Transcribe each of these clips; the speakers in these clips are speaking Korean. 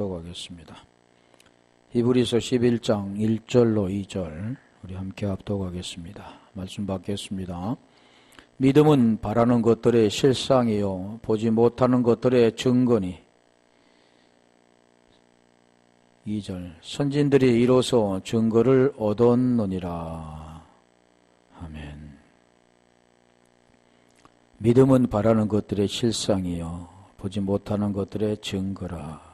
합독하겠습니다. 히브리서 11장 1절로 2절 우리 함께 합독하겠습니다. 말씀 받겠습니다. 믿음은 바라는 것들의 실상이요 보지 못하는 것들의 증거니. 2절 선진들이 이로써 증거를 얻었느니라. 아멘. 믿음은 바라는 것들의 실상이요 보지 못하는 것들의 증거라.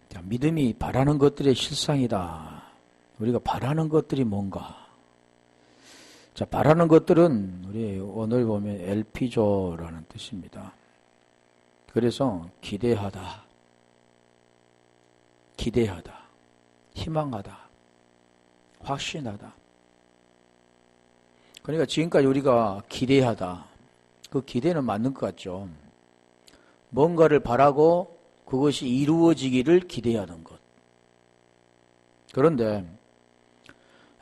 자, 믿음이 바라는 것들의 실상이다. 우리가 바라는 것들이 뭔가? 자, 바라는 것들은 우리 오늘 보면 엘피조라는 뜻입니다. 그래서 기대하다, 희망하다, 확신하다. 그러니까 지금까지 우리가 기대하다, 그 기대는 맞는 것 같죠. 뭔가를 바라고 그것이 이루어지기를 기대하는 것. 그런데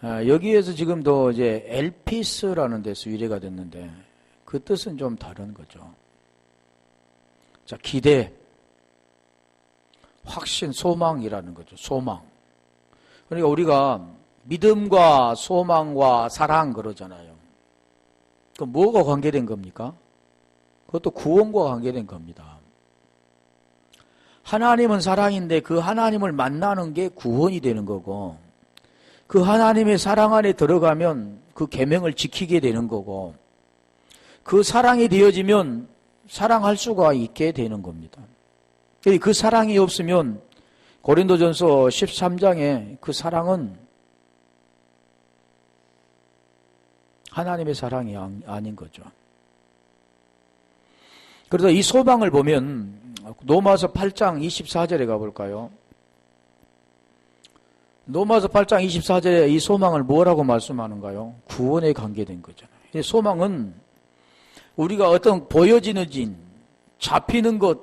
여기에서 지금도 이제 엘피스라는 데서 유래가 됐는데 그 뜻은 좀 다른 거죠. 자, 기대, 확신, 소망이라는 거죠. 소망. 그러니까 우리가 믿음과 소망과 사랑 그러잖아요. 그 뭐가 관계된 겁니까? 그것도 구원과 관계된 겁니다. 하나님은 사랑인데 그 하나님을 만나는 게 구원이 되는 거고, 그 하나님의 사랑 안에 들어가면 그 계명을 지키게 되는 거고, 그 사랑이 되어지면 사랑할 수가 있게 되는 겁니다. 그 사랑이 없으면 고린도전서 13장에 그 사랑은 하나님의 사랑이 아닌 거죠. 그래서 이 소망을 보면 로마서 8장 24절에 가볼까요? 로마서 8장 24절에 이 소망을 뭐라고 말씀하는가요? 구원에 관계된 거잖아요. 이 소망은 우리가 어떤 보여지는 진, 잡히는 것,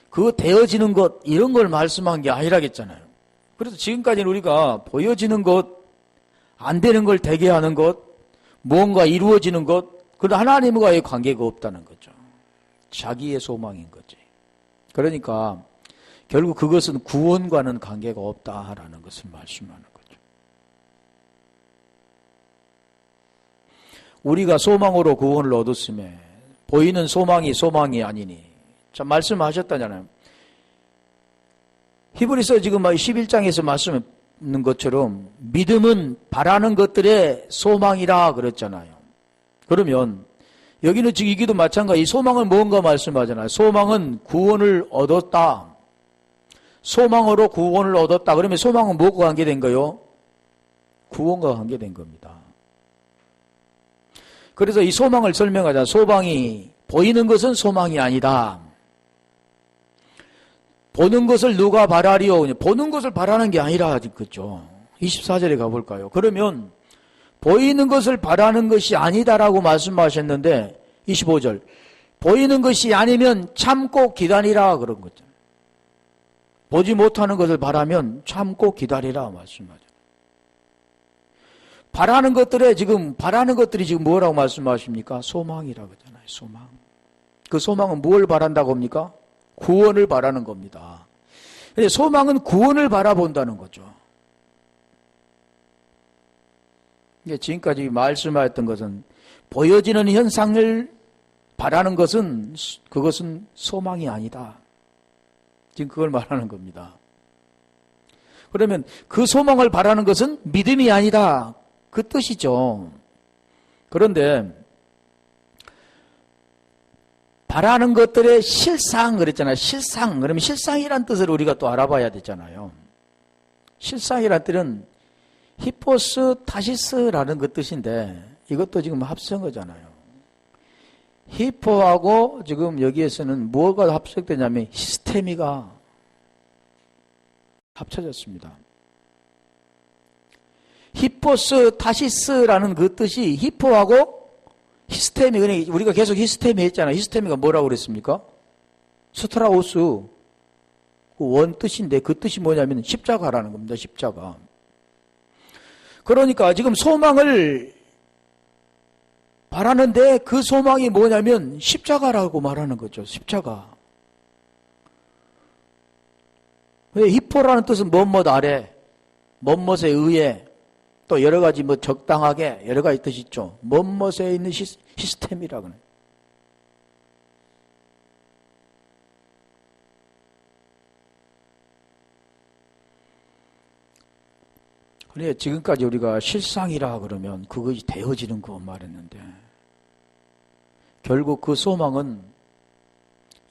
그거 되어지는 것, 이런 걸 말씀한 게 아니라겠잖아요. 그래서 지금까지는 우리가 보여지는 것, 안 되는 걸 되게 하는 것, 무언가 이루어지는 것, 그런 하나님과의 관계가 없다는 거죠. 자기의 소망인 거지. 그러니까 결국 그것은 구원과는 관계가 없다라는 것을 말씀하는 거죠. 우리가 소망으로 구원을 얻었음에 보이는 소망이 아니니. 자, 말씀하셨다잖아요. 히브리서 지금 11장에서 말씀하는 것처럼 믿음은 바라는 것들의 소망이라 그랬잖아요. 그러면 여기는 지금 이기도 마찬가지. 소망은 뭔가 말씀하잖아요. 소망은 구원을 얻었다. 소망으로 구원을 얻었다. 그러면 소망은 뭐가 관계된 거요? 구원과 관계된 겁니다. 그래서 이 소망을 설명하자. 소망이 보이는 것은 소망이 아니다. 보는 것을 누가 바라리요? 보는 것을 바라는 게 아니라 그죠. 24절에 가볼까요? 그러면 보이는 것을 바라는 것이 아니다라고 말씀하셨는데 25절 보이는 것이 아니면 참고 기다리라 그런 거죠. 보지 못하는 것을 바라면 참고 기다리라 말씀하죠. 바라는 것들이 지금 뭐라고 말씀하십니까? 소망이라고 하잖아요. 소망. 그 소망은 뭘 바란다고 합니까? 구원을 바라는 겁니다. 소망은 구원을 바라본다는 거죠. 지금까지 말씀하였던 것은 보여지는 현상을 바라는 것은 그것은 소망이 아니다. 지금 그걸 말하는 겁니다. 그러면 그 소망을 바라는 것은 믿음이 아니다. 그 뜻이죠. 그런데 바라는 것들의 실상 그랬잖아요. 실상. 그러면 실상이란 뜻을 우리가 또 알아봐야 되잖아요. 실상이란 뜻은 히포스 타시스라는 그 뜻인데 이것도 지금 합성 거잖아요. 히포하고 지금 여기에서는 뭐가 합성되냐면 히스테미가 합쳐졌습니다. 히포스 타시스라는 그 뜻이 히포하고 히스테미, 그러니까 우리가 계속 히스테미 했잖아요. 히스테미가 뭐라고 그랬습니까? 스트라우스 그 원 뜻인데 그 뜻이 뭐냐면 십자가라는 겁니다. 십자가. 그러니까 지금 소망을 바라는데 그 소망이 뭐냐면 십자가라고 말하는 거죠. 십자가. 왜 히포라는 뜻은 뭐뭇 아래, 뭐뭇에 의해, 또 여러 가지 뭐 적당하게 여러 가지 뜻이 있죠. 뭐뭇에 있는 시스템이라 그래요. 그래 지금까지 우리가 실상이라 그러면 그것이 되어지는 거 말했는데 결국 그 소망은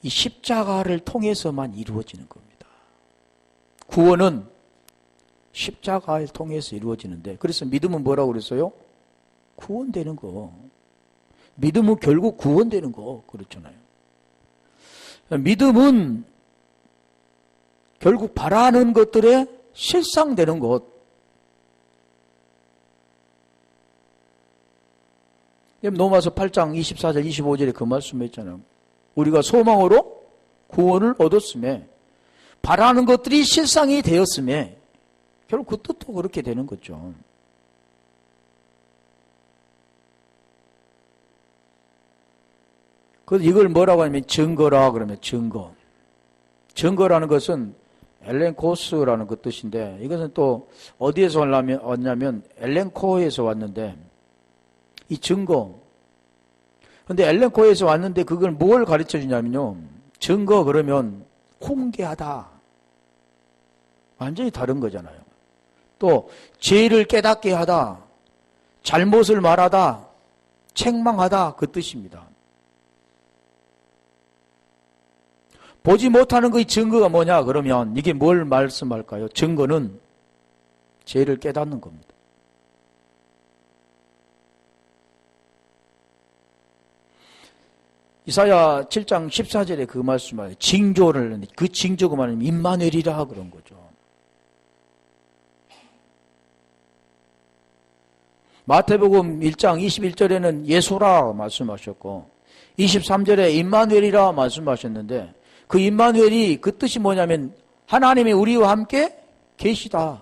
이 십자가를 통해서만 이루어지는 겁니다. 구원은 십자가를 통해서 이루어지는데 그래서 믿음은 뭐라고 그랬어요? 구원되는 거. 믿음은 결국 구원되는 거 그렇잖아요. 믿음은 결국 바라는 것들에 실상되는 것. 로마서 8장 24절 25절에 그 말씀했잖아요. 우리가 소망으로 구원을 얻었음에 바라는 것들이 실상이 되었음에 결국 그 뜻도 그렇게 되는 거죠. 그래서 이걸 뭐라고 하냐면 증거라 그러면 증거. 증거라는 것은 엘렌코스라는 그 뜻인데 이것은 또 어디에서 왔냐면 엘렌코에서 왔는데 이 증거. 근데 엘렌코에서 왔는데 그걸 뭘 가르쳐 주냐면요. 증거 그러면 훈계하다. 완전히 다른 거잖아요. 또 죄를 깨닫게 하다. 잘못을 말하다. 책망하다. 그 뜻입니다. 보지 못하는 그 증거가 뭐냐 그러면 이게 뭘 말씀할까요? 증거는 죄를 깨닫는 겁니다. 이사야 7장 14절에 그 말씀을 징조를 그 징조가 말하면 임마누엘이라 그런 거죠. 마태복음 1장 21절에는 예수라 말씀하셨고 23절에 임마누엘이라 말씀하셨는데 그 임마누엘이 그 뜻이 뭐냐면 하나님이 우리와 함께 계시다.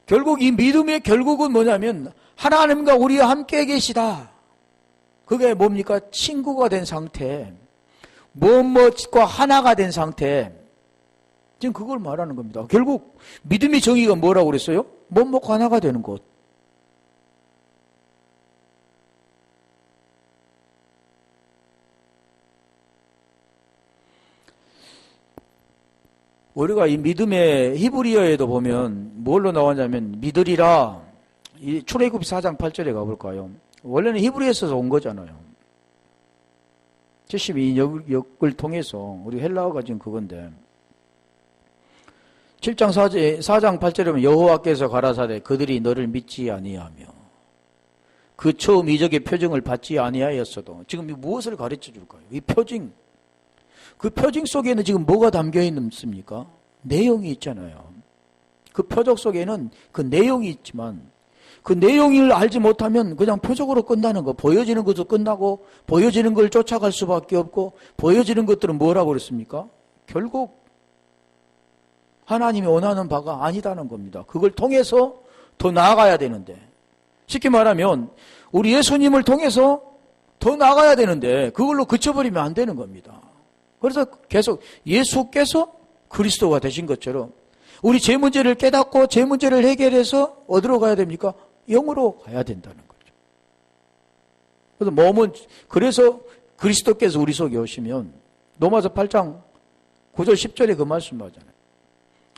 결국 이 믿음의 결국은 뭐냐면 하나님과 우리와 함께 계시다. 그게 뭡니까? 친구가 된 상태, 무엇과 하나가 된 상태. 지금 그걸 말하는 겁니다. 결국 믿음의 정의가 뭐라고 그랬어요? 무엇과 하나가 되는 것. 우리가 이 믿음의 히브리어에도 보면 뭘로 나오냐면 믿으리라. 이 출애굽 4장 8절에 가볼까요? 원래는 히브리에서 온 거잖아요. 72역을 통해서 우리 헬라어가 지금 그건데 7장 4장 8절에 보면 여호와께서 가라사대 그들이 너를 믿지 아니하며 그 처음 이적의 표징을 받지 아니하였어도 지금 무엇을 가르쳐 줄까요? 이 표징. 그 표징 속에는 지금 뭐가 담겨 있습니까? 내용이 있잖아요. 그 표적 속에는 그 내용이 있지만 그 내용을 알지 못하면 그냥 표적으로 끝나는 거. 보여지는 것도 끝나고 보여지는 걸 쫓아갈 수밖에 없고 보여지는 것들은 뭐라고 그랬습니까? 결국 하나님이 원하는 바가 아니다는 겁니다. 그걸 통해서 더 나아가야 되는데 쉽게 말하면 우리 예수님을 통해서 더 나아가야 되는데 그걸로 그쳐버리면 안 되는 겁니다. 그래서 계속 예수께서 그리스도가 되신 것처럼 우리 죄 문제를 깨닫고 죄 문제를 해결해서 어디로 가야 됩니까? 영으로 가야 된다는 거죠. 그래서 몸은 그래서 그리스도께서 우리 속에 오시면 로마서 8장 9절 10절에 그 말씀하잖아요.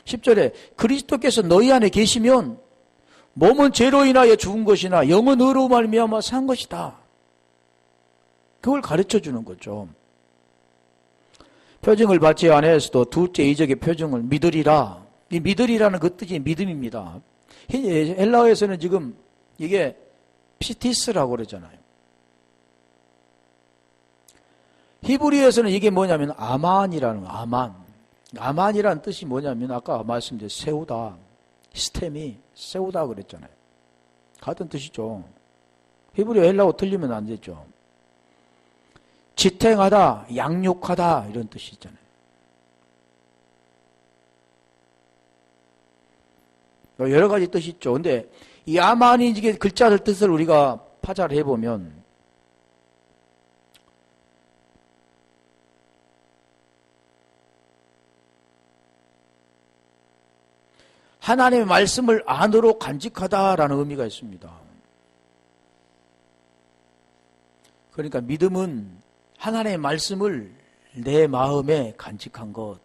10절에 그리스도께서 너희 안에 계시면 몸은 죄로 인하여 죽은 것이나 영은 의로 말미암아 산 것이다. 그걸 가르쳐 주는 거죠. 표징을 받지 아니하였어도 둘째 이적의 표징을 믿으리라. 이 믿으리라는 그 뜻이 믿음입니다. 헬라어에서는 지금 이게 피티스라고 그러잖아요. 히브리어에서는 이게 뭐냐면 아만이라는 거, 아만. 아만이라는 뜻이 뭐냐면 아까 말씀드린 세우다. 시스템이 세우다 그랬잖아요. 같은 뜻이죠. 히브리어 헬라어 틀리면 안 되죠. 지탱하다, 양육하다 이런 뜻이 있잖아요. 여러 가지 뜻이 있죠. 근데 이 아만이 이게 글자들 뜻을 우리가 파자를 해보면 하나님의 말씀을 안으로 간직하다라는 의미가 있습니다. 그러니까 믿음은 하나님의 말씀을 내 마음에 간직한 것.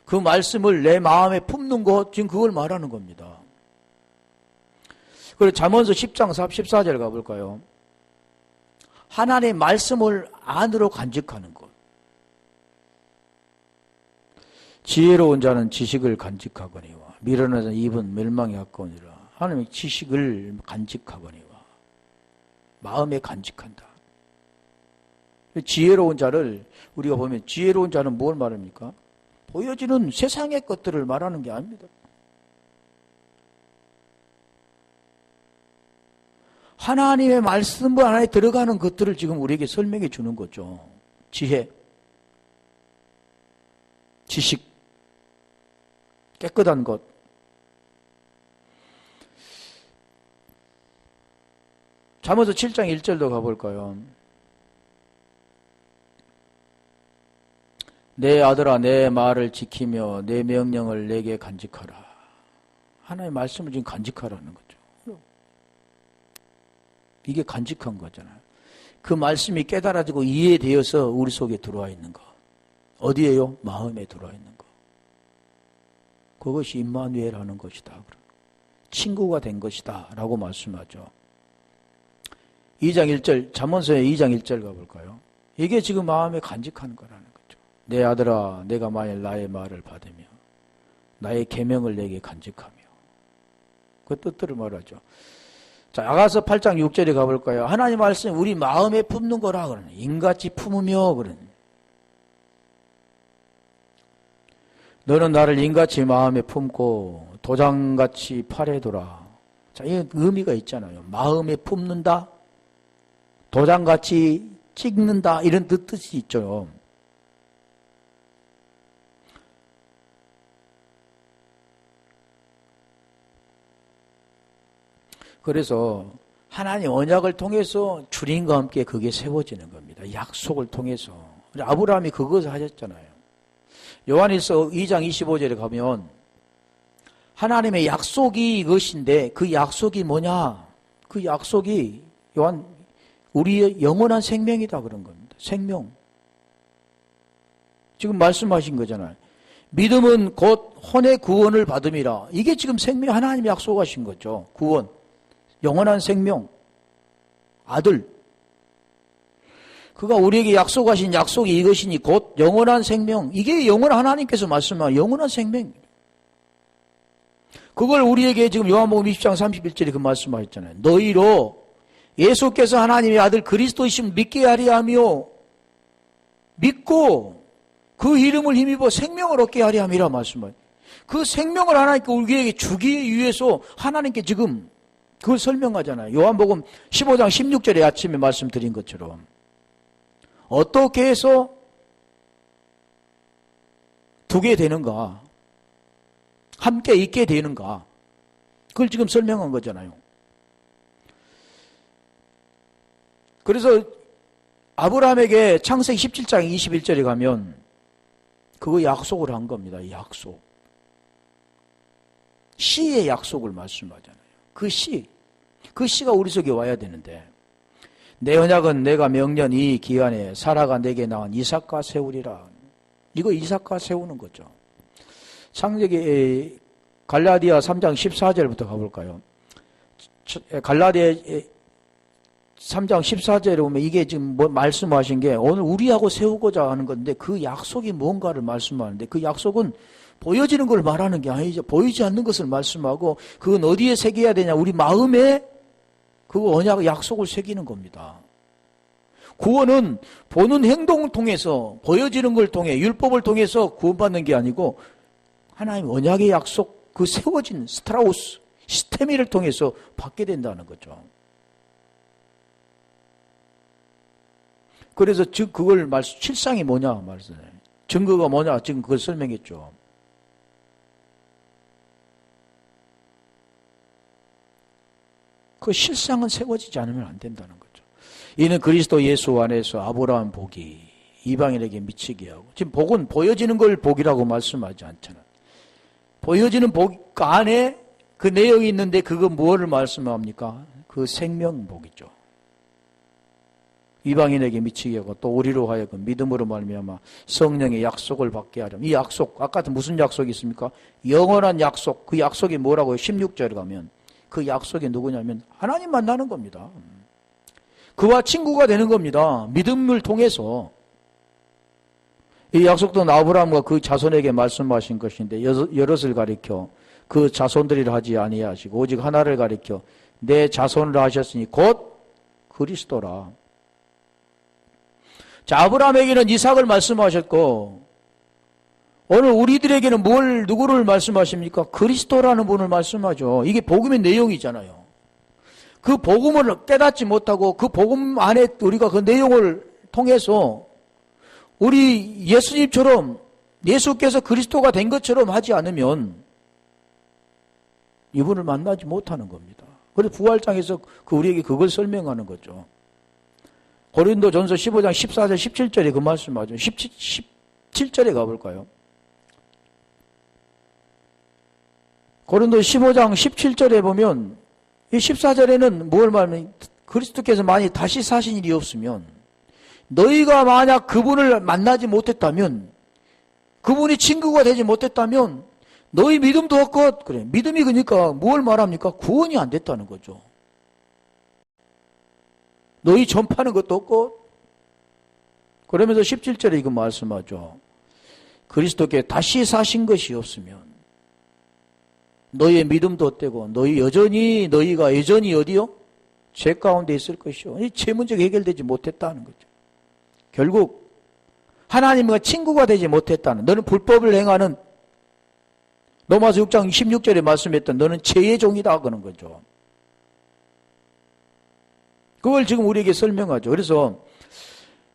그 말씀을 내 마음에 품는 것, 지금 그걸 말하는 겁니다. 그리고 잠언서 10장 14절 가볼까요? 하나님의 말씀을 안으로 간직하는 것. 지혜로운 자는 지식을 간직하거니와 미련한 자는 입은 멸망에 가까우니라. 하나님의 지식을 간직하거니와 마음에 간직한다. 지혜로운 자를 우리가 보면 지혜로운 자는 뭘 말합니까? 보여지는 세상의 것들을 말하는 게 아닙니다. 하나님의 말씀 안에 들어가는 것들을 지금 우리에게 설명해 주는 거죠. 지혜, 지식, 깨끗한 것. 잠언서 7장 1절도 가볼까요? 내 아들아 내 말을 지키며 내 명령을 내게 간직하라. 하나님의 말씀을 지금 간직하라는 거죠. 이게 간직한 거잖아요. 그 말씀이 깨달아지고 이해되어서 우리 속에 들어와 있는 거. 어디에요? 마음에 들어와 있는 거. 그것이 임마누엘 하는 것이다. 친구가 된 것이다 라고 말씀하죠. 2장 1절, 잠언서의 2장 1절 가볼까요? 이게 지금 마음에 간직하는 거라는 거죠. 내 아들아 내가 만일 나의 말을 받으며 나의 계명을 내게 간직하며, 그 뜻들을 말하죠. 자, 아가서 8장 6절에 가볼까요? 하나님 말씀 우리 마음에 품는 거라 그러네. 인같이 품으며 그러네. 너는 나를 인같이 마음에 품고 도장같이 팔에 둬라. 자, 이 의미가 있잖아요. 마음에 품는다, 도장같이 찍는다, 이런 뜻이 있죠. 그래서 하나님 언약을 통해서 주님과 함께 그게 세워지는 겁니다. 약속을 통해서. 아브라함이 그것을 하셨잖아요. 요한일서 2장 25절에 가면 하나님의 약속이 이것인데 그 약속이 뭐냐? 그 약속이 우리의 영원한 생명이다 그런 겁니다. 생명. 지금 말씀하신 거잖아요. 믿음은 곧 혼의 구원을 받음이라. 이게 지금 생명, 하나님이 약속하신 거죠. 구원. 영원한 생명, 아들. 그가 우리에게 약속하신 약속이 이것이니 곧 영원한 생명. 이게 영원한 하나님께서 말씀하신 영원한 생명. 그걸 우리에게 지금 요한복음 20장 31절에 그 말씀하셨잖아요. 너희로 예수께서 하나님의 아들 그리스도이심을 믿게 하리 하며 믿고 그 이름을 힘입어 생명을 얻게 하리 함이라 말씀하셨어요. 그 생명을 하나님께 우리에게 주기 위해서 하나님께 지금 그걸 설명하잖아요. 요한복음 15장 16절에 아침에 말씀드린 것처럼 어떻게 해서 두게 되는가, 함께 있게 되는가, 그걸 지금 설명한 거잖아요. 그래서 아브라함에게 창세기 17장 21절에 가면 그거 약속을 한 겁니다. 약속. 씨의 약속을 말씀하잖아요. 그 씨가 우리 속에 와야 되는데, 내 언약은 내가 명년 이 기한에 사라가 내게 낳은 이삭과 세우리라. 이거 이삭과 세우는 거죠. 창세기 갈라디아 3장 14절부터 가볼까요? 갈라디아 3장 14절에 보면 이게 지금 말씀하신 게 오늘 우리하고 세우고자 하는 건데, 그 약속이 뭔가를 말씀하는데, 그 약속은 보여지는 걸 말하는 게 아니죠. 보이지 않는 것을 말씀하고, 그건 어디에 새겨야 되냐? 우리 마음에 그 언약, 약속을 새기는 겁니다. 구원은 보는 행동을 통해서, 보여지는 걸 통해, 율법을 통해서 구원받는 게 아니고 하나님 언약의 약속, 그 세워진 스트라우스, 시스테미를 통해서 받게 된다는 거죠. 그래서 즉 그걸 실상이 뭐냐 말씀해. 증거가 뭐냐? 지금 그걸 설명했죠. 그 실상은 세워지지 않으면 안 된다는 거죠. 이는 그리스도 예수 안에서 아브라함 복이 이방인에게 미치게 하고. 지금 복은 보여지는 걸 복이라고 말씀하지 않잖아요. 보여지는 복 안에 그 내용이 있는데 그거 무엇을 말씀합니까? 그 생명복이죠. 이방인에게 미치게 하고 또 우리로 하여금 믿음으로 말미암아 성령의 약속을 받게 하렴. 이 약속, 아까도 무슨 약속이 있습니까? 영원한 약속. 그 약속이 뭐라고요? 16절에 가면 그 약속이 누구냐면 하나님 만나는 겁니다. 그와 친구가 되는 겁니다. 믿음을 통해서. 이 약속도 아브라함과 그 자손에게 말씀하신 것인데 여럿을 가리켜 그 자손들이라 하지 아니하시고 오직 하나를 가리켜 내 자손을 하셨으니 곧 그리스도라. 자, 아브라함에게는 이삭을 말씀하셨고 오늘 우리들에게는 누구를 말씀하십니까? 그리스도라는 분을 말씀하죠. 이게 복음의 내용이잖아요. 그 복음을 깨닫지 못하고 그 복음 안에 우리가 그 내용을 통해서 우리 예수님처럼 예수께서 그리스도가 된 것처럼 하지 않으면 이분을 만나지 못하는 겁니다. 그래서 부활장에서 우리에게 그걸 설명하는 거죠. 고린도전서 15장 14절 17절에 그 말씀하죠. 17절에 가볼까요? 고린도 15장 17절에 보면 이 14절에는 뭘 말하면 그리스도께서 만약 다시 사신 일이 없으면 너희가 만약 그분을 만나지 못했다면 그분이 친구가 되지 못했다면 너희 믿음도 없고 그래. 믿음이 그러니까 뭘 말합니까? 구원이 안 됐다는 거죠. 너희 전파하는 것도 없고 그러면서 17절에 이거 말씀하죠. 그리스도께 다시 사신 것이 없으면 너희의 믿음도 없대고 너희가 여전히 어디요? 죄 가운데 있을 것이요. 이 죄 문제가 해결되지 못했다는 거죠. 결국 하나님과 친구가 되지 못했다는 너는 불법을 행하는 로마서 6장 16절에 말씀했던 너는 죄의 종이다 그러는 거죠. 그걸 지금 우리에게 설명하죠. 그래서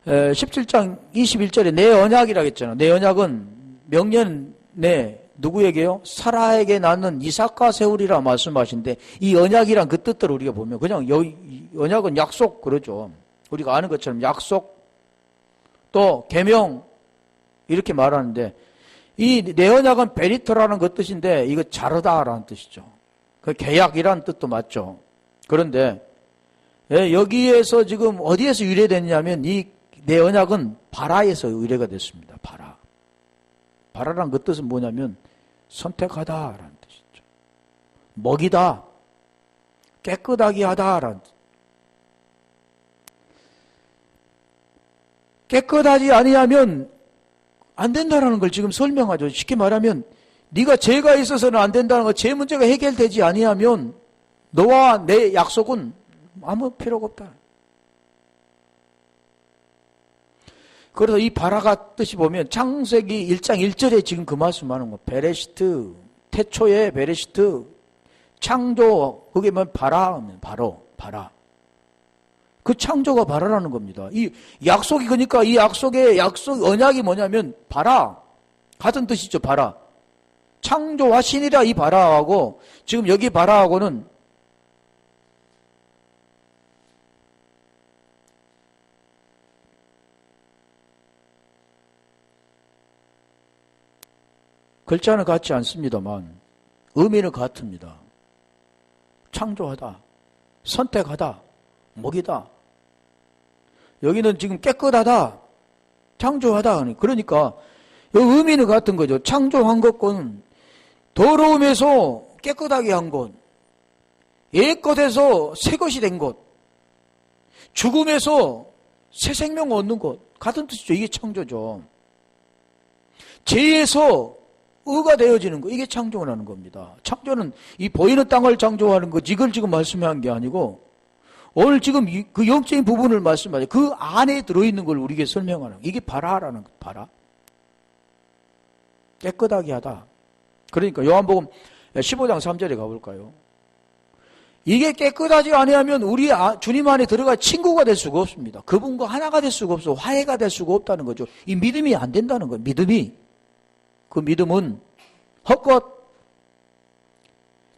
17장 21절에 내 언약이라고 했잖아요. 내 언약은 명년 내 누구에게요? 사라에게 낳는 이삭과 세우리라 말씀하신데 이 언약이란 그 뜻대로 우리가 보면 그냥 언약은 약속 그러죠. 우리가 아는 것처럼 약속 또 계명 이렇게 말하는데 이 내 언약은 베리터라는 그 뜻인데 이거 자르다라는 뜻이죠. 그 계약이라는 뜻도 맞죠. 그런데 여기에서 지금 어디에서 유래됐냐면 이 내 언약은 바라에서 유래가 됐습니다. 바라라는 그 뜻은 뭐냐면 선택하다라는 뜻이죠. 먹이다, 깨끗하게 하다라는 뜻. 깨끗하지 아니하면 안 된다라는 걸 지금 설명하죠. 쉽게 말하면 네가 죄가 있어서는 안 된다는 거, 죄 문제가 해결되지 아니하면 너와 내 약속은 아무 필요가 없다. 그래서 이 바라가 뜻이 보면 창세기 1장 1절에 지금 그 말씀하는 거. 베레시트, 태초에 베레시트, 창조, 그게 뭐 바라. 그 창조가 바라라는 겁니다. 이 약속이 그러니까 이 언약이 뭐냐면 바라. 같은 뜻이죠, 바라. 창조하시니라 이 바라하고 지금 여기 바라하고는 글자는 같지 않습니다만 의미는 같습니다. 창조하다, 선택하다, 먹이다. 여기는 지금 깨끗하다, 창조하다. 그러니까 여기 의미는 같은 거죠. 창조한 것은 더러움에서 깨끗하게 한 것, 옛것에서 새 것이 된 것, 죽음에서 새 생명 얻는 것 같은 뜻이죠. 이게 창조죠. 죄에서 의가 되어지는 거, 이게 창조를 하는 겁니다. 창조는 이 보이는 땅을 창조하는 거, 이걸 지금 말씀한 게 아니고 오늘 지금 그 영적인 부분을 말씀하죠. 그 안에 들어있는 걸 우리에게 설명하는 거. 이게 바라라는 거, 바라. 깨끗하게 하다. 그러니까 요한복음 15장 3절에 가볼까요? 이게 깨끗하지 아니하면 우리 주님 안에 들어가 친구가 될 수가 없습니다. 그분과 하나가 될 수가 없어. 화해가 될 수가 없다는 거죠. 이 믿음이 안 된다는 거예요. 그 믿음은 헛것.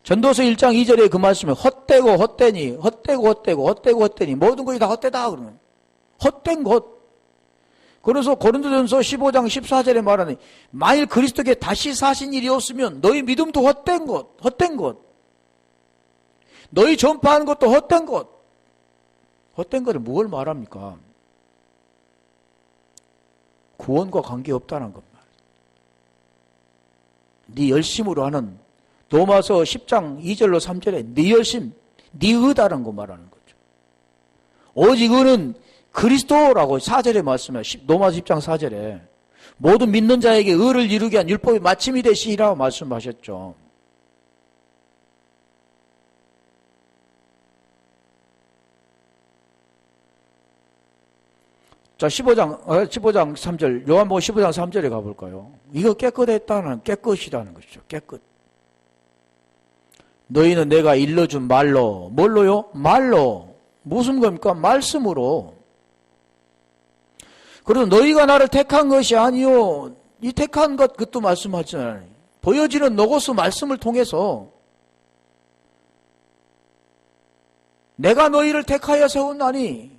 전도서 1장 2절에 그 말씀에 헛되고 모든 것이 다 헛되다 그러면 헛된 것. 그래서 고린도전서 15장 14절에 말하는 만일 그리스도께 다시 사신 일이 없으면 너희 믿음도 헛된 것. 너희 전파하는 것도 헛된 것. 헛된 것을 뭘 말합니까? 구원과 관계없다는 것. 네 열심으로 하는 로마서 10장 2절로 3절에 네 열심, 네 의다라는 거 말하는 거죠. 오직 의는 그리스도라고 4절에 말씀해요. 로마서 10장 4절에 모든 믿는 자에게 의를 이루게 한 율법이 마침이 되시리라고 말씀하셨죠. 자, 15장 3절, 요한복음 15장 3절에 가볼까요? 이거 깨끗했다는, 깨끗이라는 것이죠. 깨끗. 너희는 내가 일러준 말로, 뭘로요? 말로. 무슨 겁니까? 말씀으로. 그래서 너희가 나를 택한 것이 아니요. 이 택한 것, 그것도 말씀하잖아요. 보여지는 로고스 말씀을 통해서 내가 너희를 택하여 세웠나니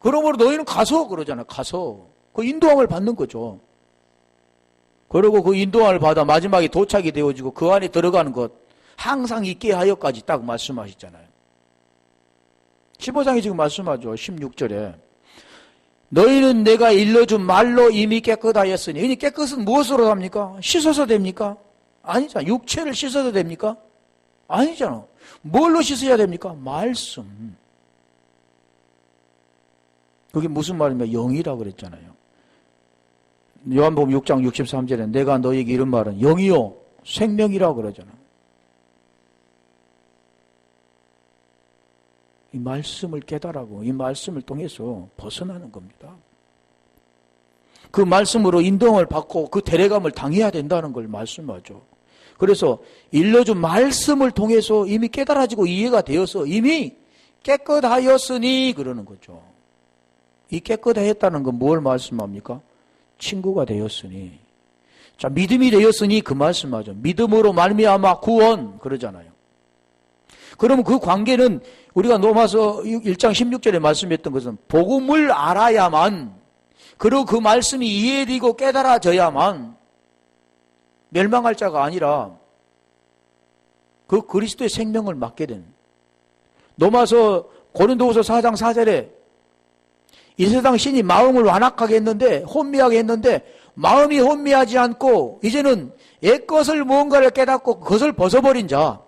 그러므로 너희는 가서 그러잖아. 가서. 그 인도함을 받는 거죠. 그리고 그 인도함을 받아 마지막에 도착이 되어지고 그 안에 들어가는 것 항상 있게 하여까지 딱 말씀하시잖아요. 15장이 지금 말씀하죠. 16절에 너희는 내가 일러준 말로 이미 깨끗하였으니 이 깨끗은 무엇으로 합니까? 씻어서 됩니까? 아니잖아. 육체를 씻어서 됩니까? 아니잖아. 뭘로 씻어야 됩니까? 말씀. 그게 무슨 말입니까? 영이라고 그랬잖아요. 요한복음 6장 63절에 내가 너에게 이런 말은 영이요 생명이라고 그러잖아. 이 말씀을 깨달아고 이 말씀을 통해서 벗어나는 겁니다. 그 말씀으로 인도함을 받고 그 대례감을 당해야 된다는 걸 말씀하죠. 그래서 일러준 말씀을 통해서 이미 깨달아지고 이해가 되어서 이미 깨끗하였으니 그러는 거죠. 이 깨끗하였다는 건 뭘 말씀합니까? 친구가 되었으니. 자, 믿음이 되었으니 그 말씀하죠. 믿음으로 말미암아 구원 그러잖아요. 그럼 그 관계는 우리가 로마서 1장 16절에 말씀했던 것은 복음을 알아야만 그리고 그 말씀이 이해되고 깨달아져야만 멸망할 자가 아니라 그 그리스도의 생명을 맡게 된 로마서 고린도후서 4장 4절에 이 세상 신이 마음을 완악하게 했는데 혼미하게 했는데 마음이 혼미하지 않고 이제는 옛것을 무언가를 깨닫고 그것을 벗어버린 자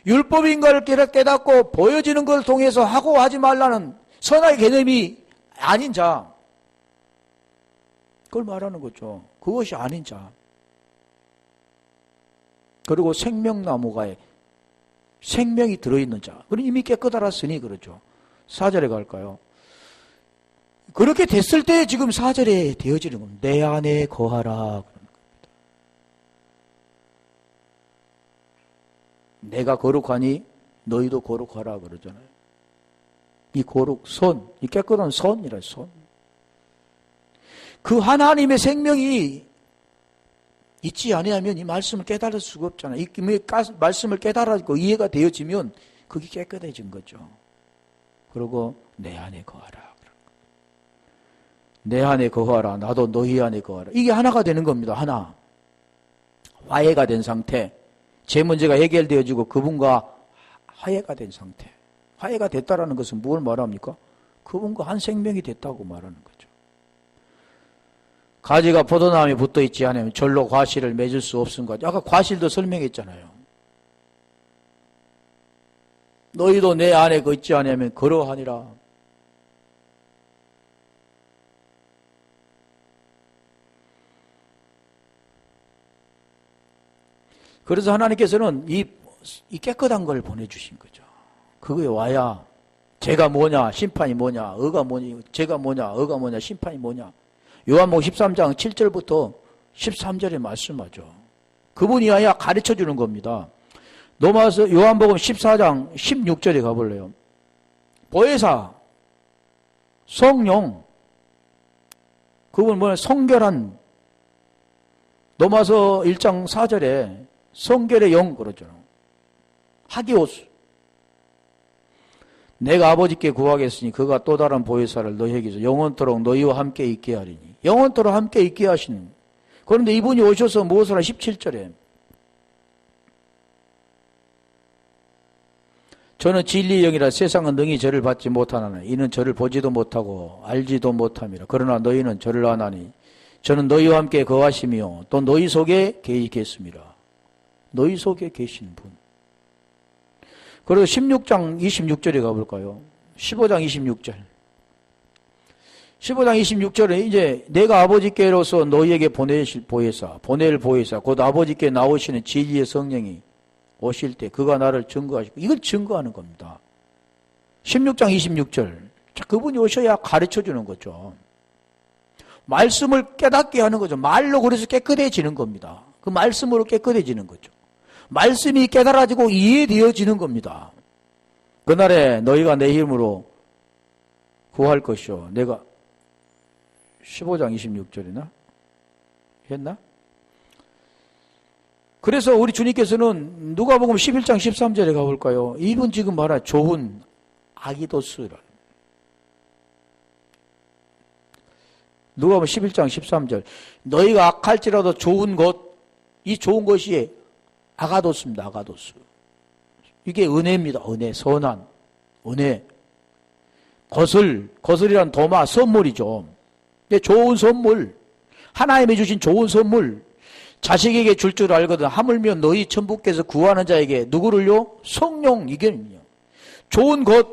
율법인가를 깨닫고 보여지는 걸 통해서 하고 하지 말라는 선악의 개념이 아닌 자 그걸 말하는 거죠. 그것이 아닌 자 그리고 생명나무가에 생명이 들어있는 자 그럼 이미 깨끗하았으니 그러죠. 4절에 갈까요? 그렇게 됐을 때 지금 4절에 되어지는 겁니다. 내 안에 거하라 그러는 겁니다. 내가 거룩하니 너희도 거룩하라 그러잖아요. 이 거룩, 선, 이 깨끗한 선이라 선. 그 하나님의 생명이 있지 아니하면 이 말씀을 깨달을 수가 없잖아요. 이 말씀을 깨달았고 이해가 되어지면 그게 깨끗해진 거죠. 그리고 내 안에 거하라. 내 안에 거하라. 나도 너희 안에 거하라. 이게 하나가 되는 겁니다. 하나. 화해가 된 상태. 제 문제가 해결되어지고 그분과 화해가 된 상태. 화해가 됐다라는 것은 뭘 말합니까? 그분과 한 생명이 됐다고 말하는 거죠. 가지가 포도나무에 붙어 있지 않으면 절로 과실을 맺을 수 없은 거죠. 아까 과실도 설명했잖아요. 너희도 내 안에 걷지 않으면 그러하니라. 그래서 하나님께서는 이 깨끗한 걸 보내주신 거죠. 그거에 와야 죄가 뭐냐, 심판이 뭐냐, 의가 뭐냐, 죄가 뭐냐, 의가 뭐냐, 심판이 뭐냐. 요한복음 13장 7절부터 13절에 말씀하죠. 그분이 와야 가르쳐 주는 겁니다. 로마서 요한복음 14장 16절에 가볼래요. 보혜사, 성령, 그분 뭐냐, 성결한 로마서 1장 4절에 성결의 영 그러죠. 하기오스. 내가 아버지께 구하겠으니 그가 또 다른 보혜사를 너희에게서 영원토록 너희와 함께 있게 하리니. 영원토록 함께 있게 하시는. 그런데 이분이 오셔서 무엇을 하나 17절에 저는 진리의 영이라 세상은 능히 저를 받지 못하나니 이는 저를 보지도 못하고 알지도 못함이라. 그러나 너희는 저를 아나니 저는 너희와 함께 거하시며 또 너희 속에 계시겠습니다. 너희 속에 계신 분. 그리고 16장 26절에 가볼까요? 15장 26절. 15장 26절에 이제 내가 아버지께로서 너희에게 보내실 보혜사, 보낼 보혜사, 곧 아버지께 나오시는 진리의 성령이 오실 때 그가 나를 증거하시고, 이걸 증거하는 겁니다. 16장 26절. 자, 그분이 오셔야 가르쳐 주는 거죠. 말씀을 깨닫게 하는 거죠. 말로 그래서 깨끗해지는 겁니다. 그 말씀으로 깨끗해지는 거죠. 말씀이 깨달아지고 이해되어지는 겁니다. 그날에 너희가 내 이름으로 구할 것이요. 내가 15장 26절이나 했나? 그래서 우리 주님께서는 누가복음 11장 13절에 가볼까요? 이분 지금 말한 좋은 아기도스를 누가복음 11장 13절 너희가 악할지라도 좋은 것, 이 좋은 것이 아가도스입니다. 아가도스. 이게 은혜입니다. 은혜, 선한 은혜. 거슬이란 도마, 선물이죠. 좋은 선물, 하나님이 주신 좋은 선물, 자식에게 줄 줄 알거든. 하물며 너희 천부께서 구하는 자에게 누구를요? 성령. 이게 좋은 것,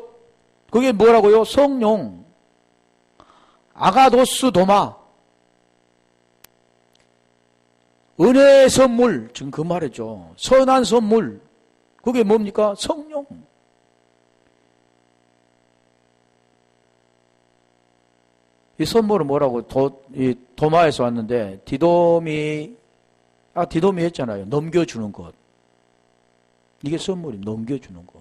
그게 뭐라고요? 성령. 아가도스 도마. 은혜의 선물. 지금 그 말이죠. 선한 선물. 그게 뭡니까? 성령. 이 선물은 뭐라고? 도마에서 왔는데, 디돔이 했잖아요. 넘겨주는 것. 이게 선물이 넘겨주는 것.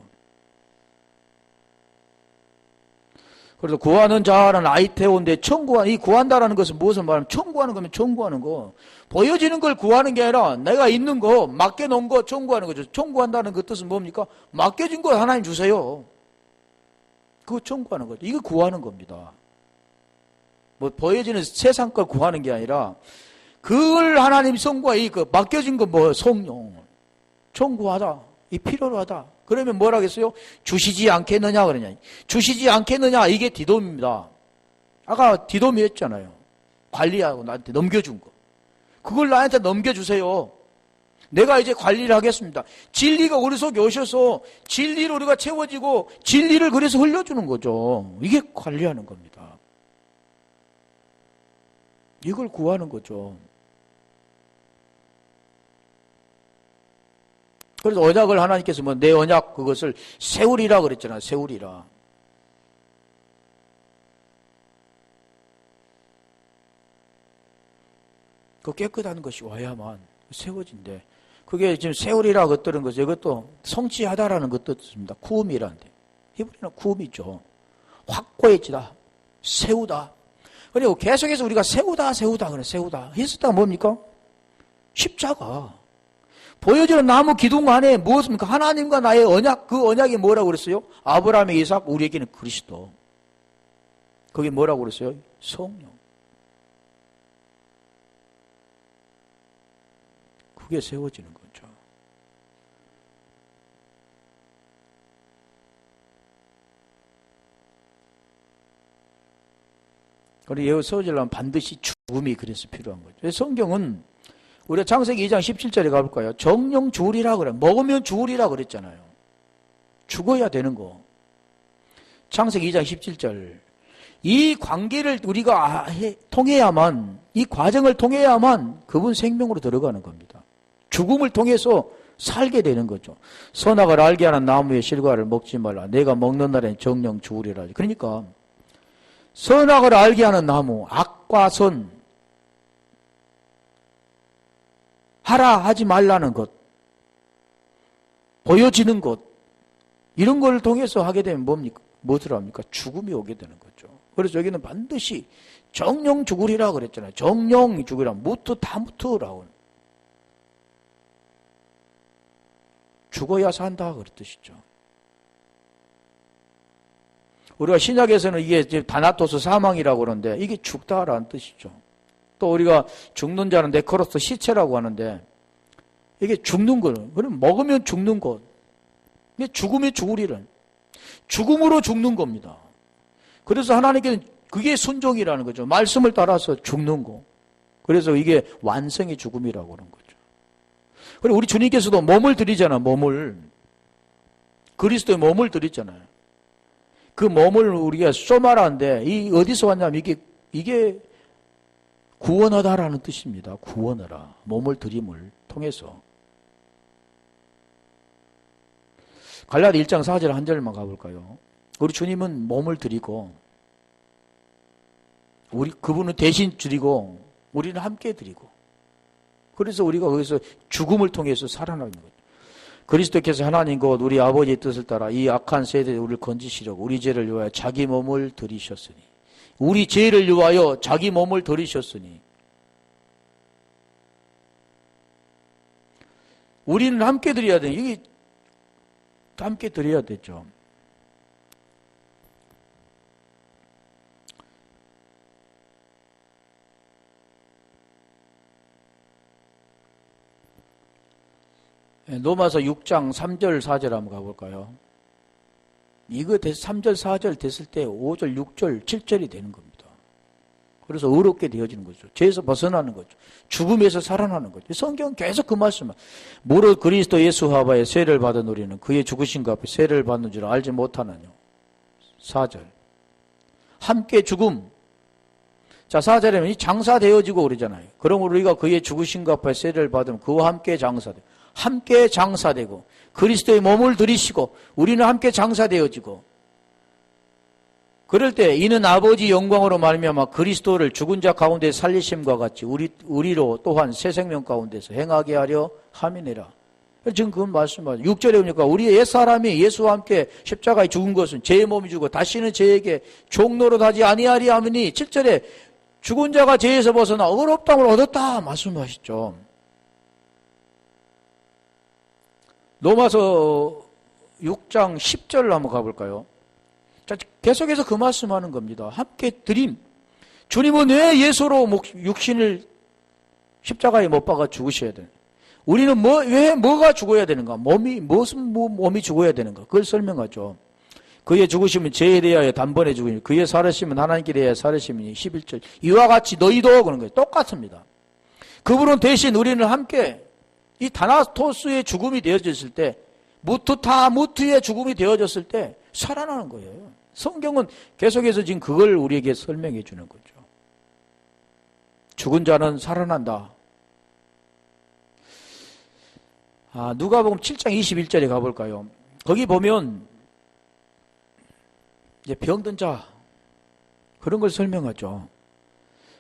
그래서 구하는 자는 아이테오인데 이 구한다라는 것은 무엇을 말하면 청구하는 거면 청구하는 거. 보여지는 걸 구하는 게 아니라 내가 있는 거, 맡겨놓은 거 청구하는 거죠. 청구한다는 그 뜻은 뭡니까? 맡겨진 거 하나님 주세요. 그거 청구하는 거죠. 이거 구하는 겁니다. 뭐 보여지는 세상 걸 구하는 게 아니라 그걸 하나님 성과 맡겨진 거 성령 청구하다. 이 필요로 하다. 그러면 뭐라 하겠어요? 주시지 않겠느냐 그러냐. 주시지 않겠느냐 이게 디돔입니다. 아까 디돔이 했잖아요. 관리하고 나한테 넘겨준 거. 그걸 나한테 넘겨주세요. 내가 이제 관리를 하겠습니다. 진리가 우리 속에 오셔서 진리로 우리가 채워지고 진리를 그래서 흘려주는 거죠. 이게 관리하는 겁니다. 이걸 구하는 거죠. 그래서 언약을 하나님께서 내 언약 그것을 세우리라 그랬잖아요. 세우리라. 그 깨끗한 것이 와야만 세워진대. 그게 지금 세우리라 그랬던 것이 이것도 성취하다라는 것 뜻입니다. 쿠움이란데. 히브리는 쿠움이죠. 확고해지다. 세우다. 그리고 계속해서 우리가 세우다 그래. 세우다. 했었다가 뭡니까? 십자가. 보여지는 나무 기둥 안에 무엇입니까? 하나님과 나의 언약, 그 언약이 뭐라고 그랬어요? 아브라함의 이삭, 우리에게는 그리스도. 그게 뭐라고 그랬어요? 성령. 그게 세워지는 거죠. 그리고 세워지려면 반드시 죽음이 그래서 필요한 거죠. 성경은 우리가 창세기 2장 17절에 가볼까요? 정령 죽으리라 그래. 먹으면 죽으리라 그랬잖아요. 죽어야 되는 거. 창세기 2장 17절. 이 관계를 우리가 통해야만, 이 과정을 통해야만 그분 생명으로 들어가는 겁니다. 죽음을 통해서 살게 되는 거죠. 선악을 알게 하는 나무의 실과를 먹지 말라. 내가 먹는 날엔 정령 죽으리라. 그러니까 선악을 알게 하는 나무, 악과 선, 하라 하지 말라는 것, 보여지는 것, 이런 걸 통해서 하게 되면 뭡니까? 무엇을 합니까? 죽음이 오게 되는 거죠. 그래서 여기는 반드시 정령 죽으리라 그랬잖아요. 정령 죽으리라. 무트 다무트라고. 죽어야 산다 그랬 뜻이죠. 우리가 신약에서는 이게 이제 다나토스 사망이라고 그러는데 이게 죽다라는 뜻이죠. 또 우리가 죽는 자는 네크로스 시체라고 하는데 이게 죽는 거는 그럼 먹으면 죽는 것. 이게 죽으면 죽으리는 죽음으로 죽는 겁니다. 그래서 하나님께는 그게 순종이라는 거죠. 말씀을 따라서 죽는 거. 그래서 이게 완성의 죽음이라고 하는 거죠. 그리고 우리 주님께서도 몸을 드리잖아. 몸을 그리스도의 몸을 드리잖아요. 그 몸을 우리가 소마라는데 이 어디서 왔냐면 이게 구원하다라는 뜻입니다. 구원하라. 몸을 드림을 통해서. 갈라디 1장 4절 한 절만 가볼까요? 우리 주님은 몸을 드리고 그분은 대신 드리고 우리는 함께 드리고 그래서 우리가 거기서 죽음을 통해서 살아나는 거죠. 그리스도께서 하나님 곧 우리 아버지의 뜻을 따라 이 악한 세대에 우리를 건지시려고 우리 죄를 위하여 자기 몸을 드리셨으니 우리 죄를 위하여 자기 몸을 드리셨으니 우리는 함께 드려야 돼요. 이게 함께 드려야 되죠. 로마서 6장 3절 4절 한번 가볼까요? 이거 3절 4절 됐을 때 5절 6절 7절이 되는 겁니다. 그래서 의롭게 되어지는 거죠. 죄에서 벗어나는 거죠. 죽음에서 살아나는 거죠. 성경은 계속 그 말씀을 무릇 그리스도 예수 하바에 세를 받은 우리는 그의 죽으신가 앞에 세를 받는 줄 알지 못하느뇨. 4절 함께 죽음. 자 4절에는 이 장사되어지고 그러잖아요. 그럼 우리가 그의 죽으신가 앞에 세를 받으면 그와 함께 장사되고 함께 장사되고 그리스도의 몸을 들이시고 우리는 함께 장사되어지고 그럴 때 이는 아버지 영광으로 말미암아 그리스도를 죽은 자 가운데 살리심과 같이 우리로 또한 새 생명 가운데서 행하게 하려 함이니라. 지금 그건 말씀하죠. 6절에 보니까 우리의 옛사람이 예수와 함께 십자가에 죽은 것은 죄의 몸이 죽고 다시는 죄에게 종노릇하지 아니하리 하느니 7절에 죽은 자가 죄에서 벗어나 의롭다함을 얻었다 말씀하시죠. 로마서 6장 10절로 한번 가볼까요? 자, 계속해서 그 말씀하는 겁니다. 함께 드림. 주님은 왜 예수로 육신을 십자가에 못 박아 죽으셔야 되는? 우리는 왜 뭐가 죽어야 되는가? 무슨 몸이 죽어야 되는가? 그걸 설명하죠. 그의 죽으심은 죄에 대하여 단번에 죽으니 그의 살으심은 하나님께 대하여 살으심이니 11절. 이와 같이 너희도 그런 거예요. 똑같습니다. 그분은 대신 우리는 함께 이 다나토스의 죽음이 되어졌을 때 무트의 죽음이 되어졌을 때 살아나는 거예요. 성경은 계속해서 지금 그걸 우리에게 설명해 주는 거죠. 죽은 자는 살아난다. 누가복음 7장 21절에 가볼까요? 거기 보면 이제 병든 자 그런 걸 설명하죠.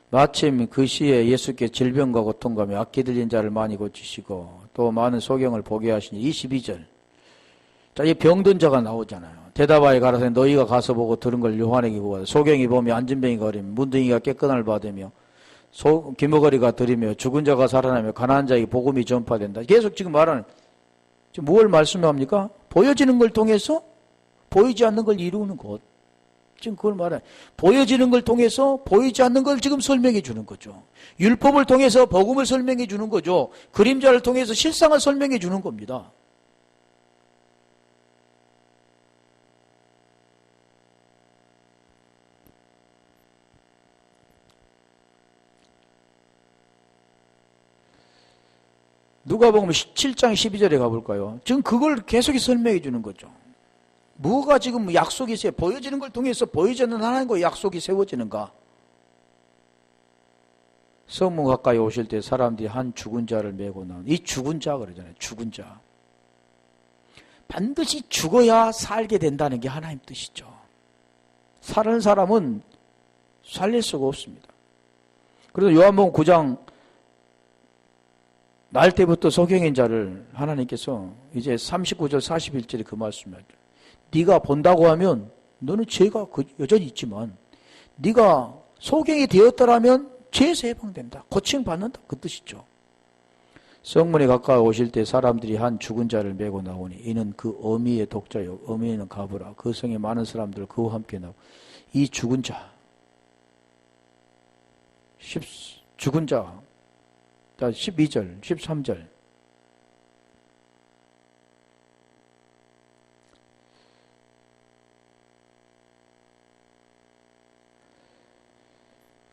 마침 그 시에 예수께 질병과 고통감에 악기 들린 자를 많이 고치시고 또 많은 소경을 보게 하시니 22절. 자, 이 병든 자가 나오잖아요. 대답하여 가라사대 너희가 가서 보고 들은 걸 요한에게 구하라. 소경이 보며 앉은병이 거리며 문둥이가 깨끗함을 받으며 기머거리가 들이며 죽은 자가 살아나며 가난한 자에게 복음이 전파된다. 계속 지금 말하는 지금 뭘 말씀합니까? 보여지는 걸 통해서 보이지 않는 걸 이루는 것. 지금 그걸 말해. 보여지는 걸 통해서 보이지 않는 걸 지금 설명해 주는 거죠. 율법을 통해서 복음을 설명해 주는 거죠. 그림자를 통해서 실상을 설명해 주는 겁니다. 누가복음 7장 12절에 가볼까요? 지금 그걸 계속 설명해 주는 거죠. 뭐가 지금 약속이 있어요? 보여지는 걸 통해서 보이지 않는 하나님과의 약속이 세워지는가? 성문 가까이 오실 때 사람들이 한 죽은 자를 메고 나온 이 죽은 자 그러잖아요. 죽은 자. 반드시 죽어야 살게 된다는 게 하나님 뜻이죠. 사는 사람은 살릴 수가 없습니다. 그래서 요한복음 9장 날 때부터 소경인 자를 하나님께서 이제 39절 41절에 그 말씀을 하죠. 네가 본다고 하면 너는 죄가 여전히 있지만 네가 소경이 되었더라면 죄에서 해방된다. 고침받는다. 그 뜻이죠. 성문에 가까이 오실 때 사람들이 한 죽은 자를 메고 나오니 이는 그 어미의 독자요 어미는 가보라. 그 성에 많은 사람들 그와 함께 나오고 이 죽은 자 죽은 자 12절 13절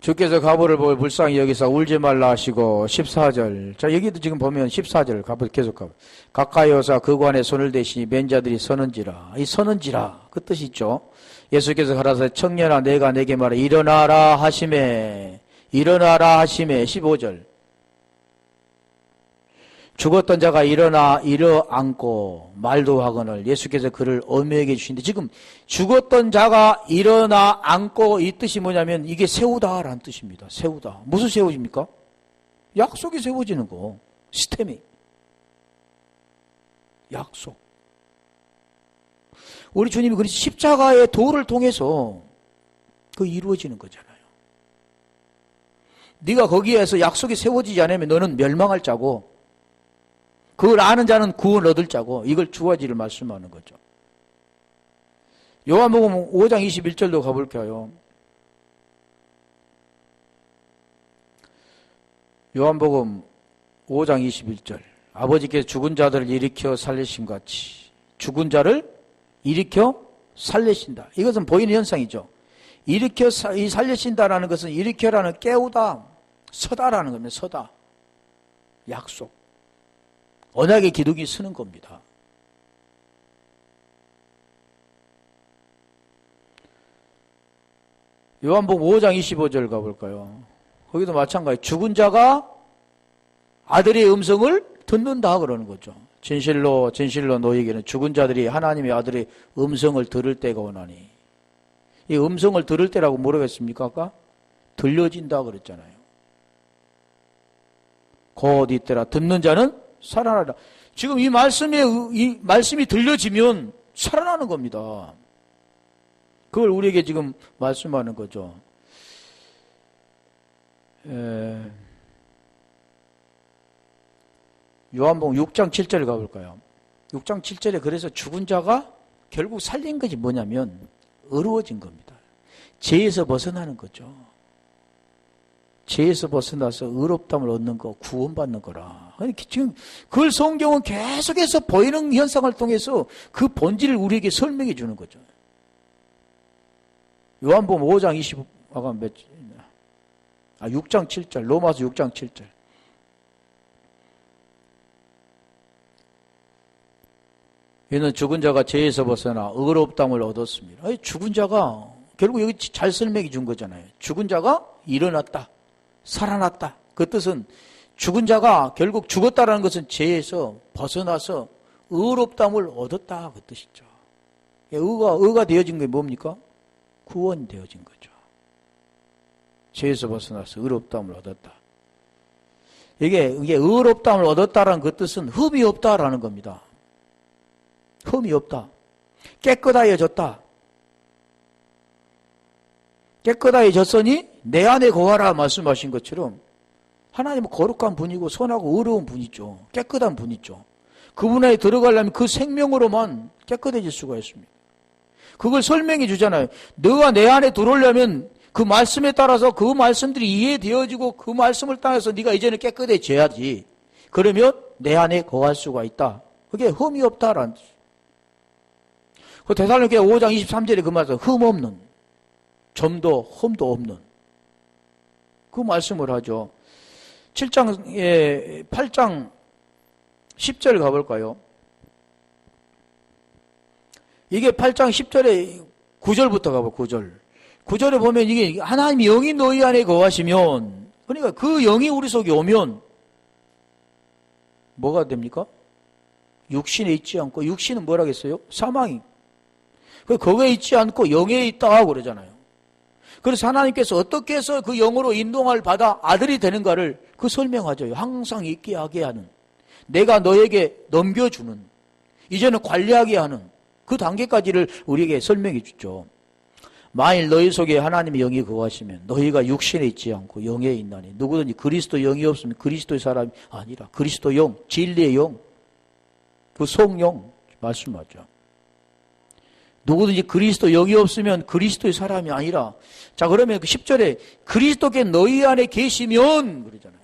주께서 가보를 보고 불쌍히 여기사 울지 말라 하시고 14절. 자, 여기도 지금 보면 14절 가보 계속 가보. 가까이 오사 그 관에 손을 대시니 맨 자들이 서는지라. 이 서는지라 그 뜻이 있죠. 예수께서 가라사 청년아 내가 내게 말해 일어나라 하시매 15절. 죽었던 자가 일어나 앉고 말도 하거늘 예수께서 그를 어미에게 주신데 지금 죽었던 자가 일어나 앉고 이 뜻이 뭐냐면 이게 세우다라는 뜻입니다. 세우다. 무슨 세워집니까? 약속이 세워지는 거. 시스템이. 약속. 우리 주님이 그래서 십자가의 도를 통해서 그 이루어지는 거잖아요. 네가 거기에서 약속이 세워지지 않으면 너는 멸망할 자고 그걸 아는 자는 구원 얻을 자고 이걸 두 가지를 말씀하는 거죠. 요한복음 5장 21절도 가볼까요? 요한복음 5장 21절 아버지께서 죽은 자들을 일으켜 살리신 같이 죽은 자를 일으켜 살리신다. 이것은 보이는 현상이죠. 일으켜 살리신다라는 것은 일으켜라는 깨우다 서다라는 겁니다. 서다. 약속. 언약의 기둥이 서는 겁니다. 요한복음 5장 25절 가볼까요? 거기도 마찬가지. 죽은 자가 아들의 음성을 듣는다 그러는 거죠. 진실로 너희에게는 죽은 자들이 하나님의 아들의 음성을 들을 때가 오나니. 이 음성을 들을 때라고 뭐라고 했습니까? 아까? 들려진다 그랬잖아요. 곧 이때라 듣는 자는 살아나라. 지금 이 말씀이 들려지면 살아나는 겁니다. 그걸 우리에게 지금 말씀하는 거죠. 요한복음 6장 7절 가볼까요? 6장 7절에 그래서 죽은 자가 결국 살린 것이 뭐냐면 의로워진 겁니다. 죄에서 벗어나는 거죠. 죄에서 벗어나서 의롭다함을 얻는 거, 구원받는 거라. 지금 그걸 성경은 계속해서 보이는 현상을 통해서 그 본질을 우리에게 설명해 주는 거죠. 요한복음 5장 6장 7절, 로마서 6장 7절. 이는 죽은 자가 죄에서 벗어나 의롭다함을 얻었습니다. 죽은 자가 결국 여기 잘 설명해 준 거잖아요. 죽은 자가 일어났다. 살아났다. 그 뜻은 죽은 자가 결국 죽었다라는 것은 죄에서 벗어나서 의롭다함을 얻었다. 그 뜻이죠. 의가 되어진 게 뭡니까? 구원이 되어진 거죠. 죄에서 벗어나서 의롭다함을 얻었다. 이게 의롭다함을 얻었다라는 그 뜻은 흠이 없다라는 겁니다. 흠이 없다. 깨끗하여졌다. 깨끗하여졌으니 내 안에 거하라 말씀하신 것처럼 하나님은 거룩한 분이고 선하고 의로운 분이죠. 깨끗한 분이죠. 그분 안에 들어가려면 그 생명으로만 깨끗해질 수가 있습니다. 그걸 설명해 주잖아요. 너가 내 안에 들어오려면 그 말씀에 따라서 그 말씀들이 이해되어지고 그 말씀을 따라서 네가 이제는 깨끗해져야지. 그러면 내 안에 거할 수가 있다. 그게 흠이 없다라는 뜻이에요. 그 데살로니가 5장 23절에 그 말씀 흠 없는 점도 흠도 없는 그 말씀을 하죠. 8장 10절 가볼까요? 이게 8장 10절에 9절부터 가봐. 9절에 보면 이게 하나님이 영이 너희 안에 거하시면 그러니까 그 영이 우리 속에 오면 뭐가 됩니까? 육신에 있지 않고 육신은 뭐라 했어요? 사망이. 거기에 있지 않고 영에 있다 그러잖아요. 그래서 하나님께서 어떻게 해서 그 영으로 인도함을 받아 아들이 되는가를 그 설명하죠. 항상 있게 하게 하는, 내가 너에게 넘겨주는, 이제는 관리하게 하는 그 단계까지를 우리에게 설명해 주죠. 만일 너희 속에 하나님의 영이 거하시면 너희가 육신에 있지 않고 영에 있나니 누구든지 그리스도 영이 없으면 그리스도의 사람이 아니라 그리스도 영, 진리의 영, 그 성령 말씀하죠. 누구든지 그리스도 영이 없으면 그리스도의 사람이 아니라 자 그러면 그 10절에 그리스도께 너희 안에 계시면 그러잖아요.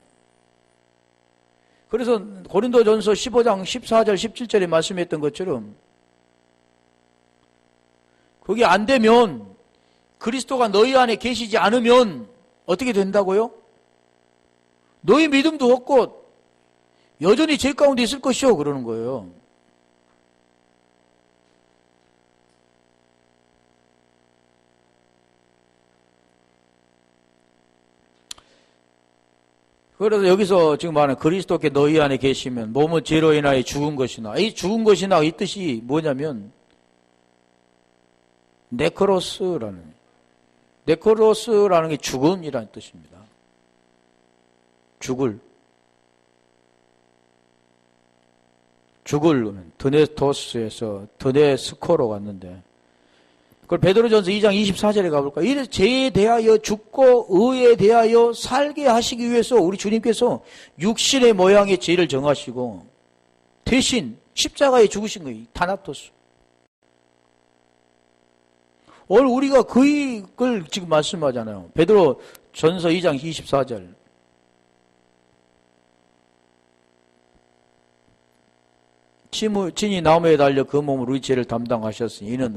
그래서 고린도전서 15장 14절 17절에 말씀했던 것처럼 그게 안 되면 그리스도가 너희 안에 계시지 않으면 어떻게 된다고요? 너희 믿음도 없고 여전히 죄 가운데 있을 것이요 그러는 거예요. 그래서 여기서 지금 말하는 그리스도께 너희 안에 계시면 몸은 죄로 인하여 죽은 것이나 이 죽은 것이나 이 뜻이 뭐냐면 네크로스라는 게 죽음이라는 뜻입니다. 죽을 드네토스에서 드네스코로 갔는데 그걸 베드로전서 2장 24절에 가볼까요? 이래 죄에 대하여 죽고 의에 대하여 살게 하시기 위해서 우리 주님께서 육신의 모양의 죄를 정하시고 대신 십자가에 죽으신 거예요. 타나토스. 오늘 우리가 그걸 지금 말씀하잖아요. 베드로전서 2장 24절. 친히 나무에 달려 그 몸으로 우리 죄를 담당하셨으니 이는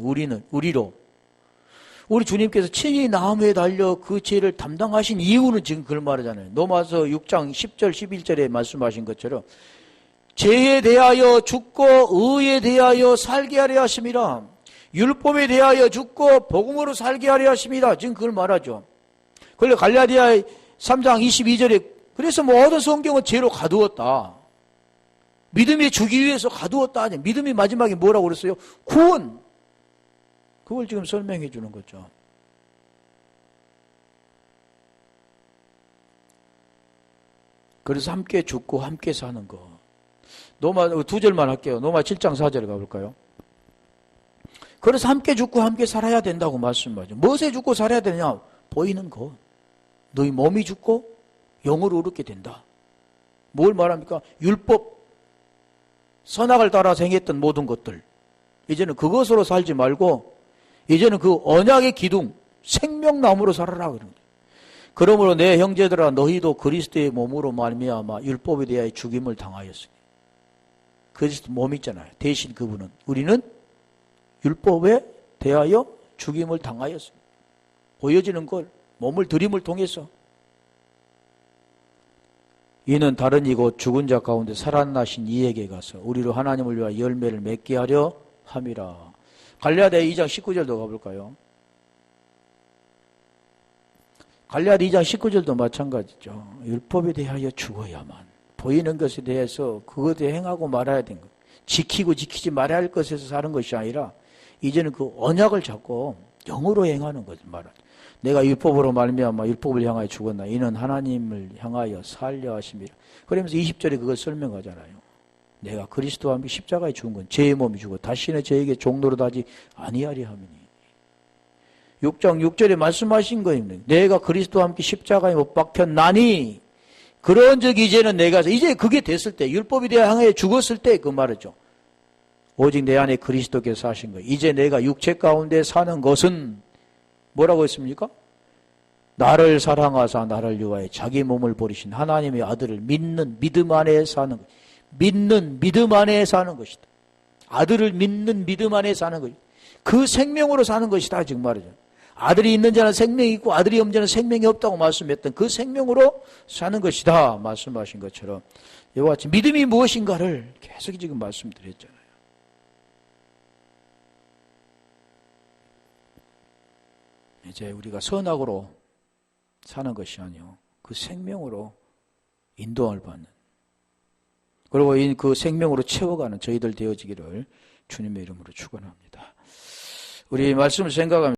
우리 주님께서 친히 나무에 달려 그 죄를 담당하신 이유는 지금 그걸 말하잖아요. 로마서 6장 10절 11절에 말씀하신 것처럼 죄에 대하여 죽고 의에 대하여 살게 하려 하심이라. 율법에 대하여 죽고 복음으로 살게 하려 하심이라. 지금 그걸 말하죠. 그걸 갈라디아 3장 22절에 그래서 모든 성경은 죄로 가두었다. 믿음이 주기 위해서 가두었다. 믿음이 마지막에 뭐라고 그랬어요? 구원. 그걸 지금 설명해 주는 거죠. 그래서 함께 죽고 함께 사는 거. 로마 2절만 할게요. 로마 7장 4절에 가볼까요? 그래서 함께 죽고 함께 살아야 된다고 말씀하죠. 무엇에 죽고 살아야 되냐? 보이는 것. 너희 몸이 죽고 영으로 얻게 된다. 뭘 말합니까? 율법, 선악을 따라 행했던 모든 것들. 이제는 그것으로 살지 말고 이제는 그 언약의 기둥, 생명나무로 살아라 그런 거예요. 그러므로 내 형제들아 너희도 그리스도의 몸으로 말미암아 율법에 대하여 죽임을 당하였으니. 그리스도 몸 있잖아요. 대신 그분은 우리는 율법에 대하여 죽임을 당하였습니다. 보여지는 걸 몸을 들임을 통해서 이는 다른 이곳 죽은 자 가운데 살아나신 이에게 가서 우리로 하나님을 위하여 열매를 맺게 하려 함이라. 갈라디아 2장 19절도 가볼까요? 갈라디아 2장 19절도 마찬가지죠. 율법에 대하여 죽어야만 보이는 것에 대해서 그것에 행하고 말아야 되는 것. 지키고 지키지 말아야 할 것에서 사는 것이 아니라 이제는 그 언약을 잡고 영으로 행하는 것을 말하죠. 내가 율법으로 말미암아 율법을 향하여 죽었나 이는 하나님을 향하여 살려 하심이라. 그러면서 20절에 그걸 설명하잖아요. 내가 그리스도와 함께 십자가에 죽은 건 죄의 몸이 죽어 다시는 저에게 종노릇 하지 아니하리 함이니. 6장 6절에 말씀하신 거입니다. 내가 그리스도와 함께 십자가에 못 박혔나니 그런 적이 이제는 내가 이제 그게 됐을 때 율법에 대해 향하여 죽었을 때 그 말이죠. 오직 내 안에 그리스도께서 사신 거예요. 이제 내가 육체 가운데 사는 것은 뭐라고 했습니까? 나를 사랑하사 나를 위하여 자기 몸을 버리신 하나님의 아들을 믿는 믿음 안에 사는 것. 믿는 믿음 안에 사는 것이다. 아들을 믿는 믿음 안에 사는 것이다. 그 생명으로 사는 것이다 지금 말이죠. 아들이 있는 자는 생명이 있고 아들이 없는 자는 생명이 없다고 말씀했던 그 생명으로 사는 것이다 말씀하신 것처럼 이와 같이 믿음이 무엇인가를 계속 지금 말씀드렸잖아요. 이제 우리가 선악으로 사는 것이 아니요 그 생명으로 인도함을 받는 그리고 그 생명으로 채워가는 저희들 되어지기를 주님의 이름으로 축원합니다. 우리 말씀을 생각하면